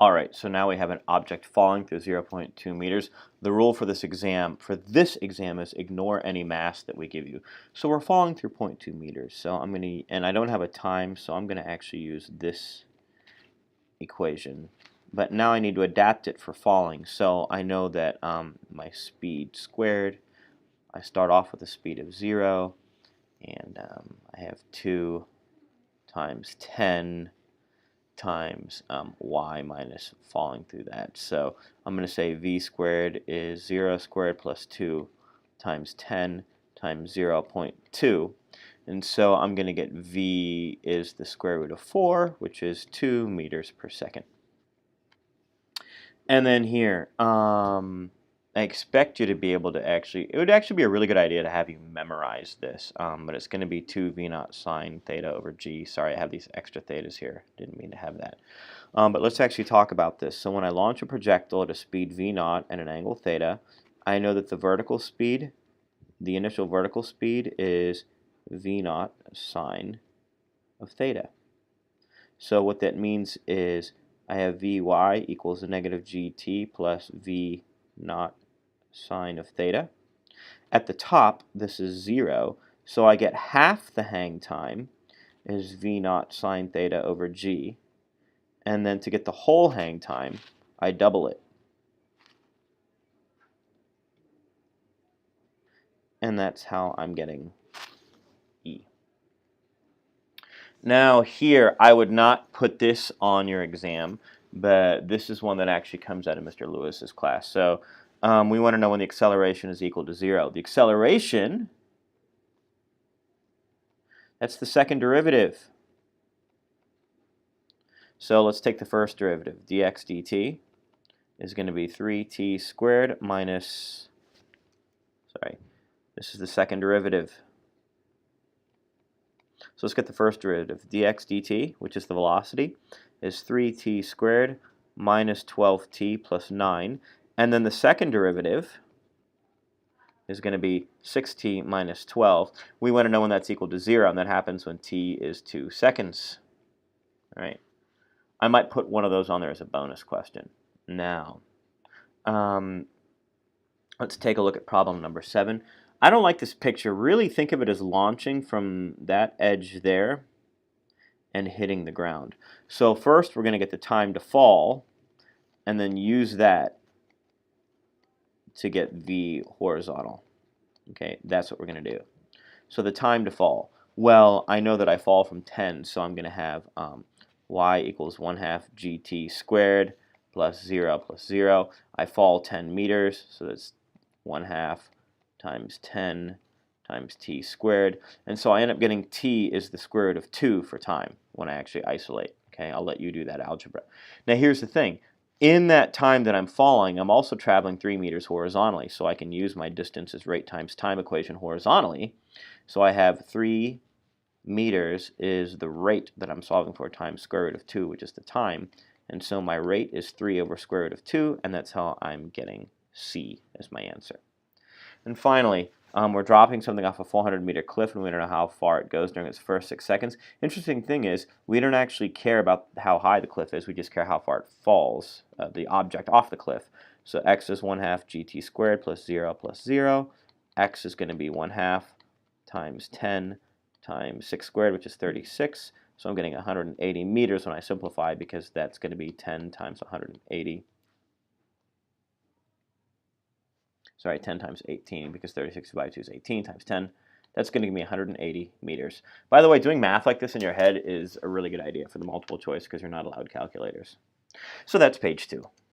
All right, so now we have an object falling through 0.2 meters. The rule for this exam is ignore any mass that we give you. So we're falling through 0.2 meters. So I'm going to, and I don't have a time, so I'm going to actually use this equation. But now I need to adapt it for falling. So I know that my speed squared, I start off with a speed of 0, and I have 2 times 10 times y minus falling through that. So I'm going to say v squared is 0 squared plus 2 times 10 times 0.2. And so I'm going to get v is the square root of 4, which is 2 meters per second. And then here, I expect you to be able to it would actually be a really good idea to have you memorize this, but it's going to be 2 v naught sine theta over g. Sorry, I have these extra thetas here. Didn't mean to have that. But let's actually talk about this. So when I launch a projectile at a speed v naught and an angle theta, I know that the initial vertical speed is v naught sine of theta. So what that means is I have Vy equals a negative gt plus v naught sine of theta. At the top, this is 0, so I get half the hang time is v naught sine theta over g, and then to get the whole hang time, I double it. And that's how I'm getting E. Now here, I would not put this on your exam, but this is one that actually comes out of Mr. Lewis's class. So we want to know when the acceleration is equal to 0. The acceleration, that's the second derivative. So let's take the first derivative. dx dt is going to be 3t squared minus, this is the second derivative. So let's get the first derivative. dx dt, which is the velocity, is 3t squared minus 12t plus 9. And then the second derivative is going to be 6t minus 12. We want to know when that's equal to 0, and that happens when t is 2 seconds. All right. I might put one of those on there as a bonus question. Now, let's take a look at problem number 7. I don't like this picture. Really think of it as launching from that edge there and hitting the ground. So first we're going to get the time to fall and then use that to get v horizontal. Okay, that's what we're going to do. So the time to fall. Well, I know that I fall from 10, so I'm going to have y equals 1/2 gt squared plus 0 plus 0. I fall 10 meters, so that's 1/2 times 10 times t squared. And so I end up getting t is the square root of 2 for time when I actually isolate. Okay, I'll let you do that algebra. Now here's the thing. In that time that I'm falling, I'm also traveling 3 meters horizontally, so I can use my distance as rate times time equation horizontally. So I have 3 meters is the rate that I'm solving for times square root of 2, which is the time. And so my rate is 3 over square root of 2, and that's how I'm getting C as my answer. And finally, we're dropping something off a 400-meter cliff, and we don't know how far it goes during its first 6 seconds. Interesting thing is, we don't actually care about how high the cliff is. We just care how far it falls, the object off the cliff. So x is 1/2 gt squared plus 0 plus 0. X is going to be 1/2 times 10 times 6 squared, which is 36. So I'm getting 180 meters when I simplify, because that's going to be 10 times 180. Sorry, 10 times 18, because 36 divided by 2 is 18 times 10. That's going to give me 180 meters. By the way, doing math like this in your head is a really good idea for the multiple choice, because you're not allowed calculators. So that's page 2.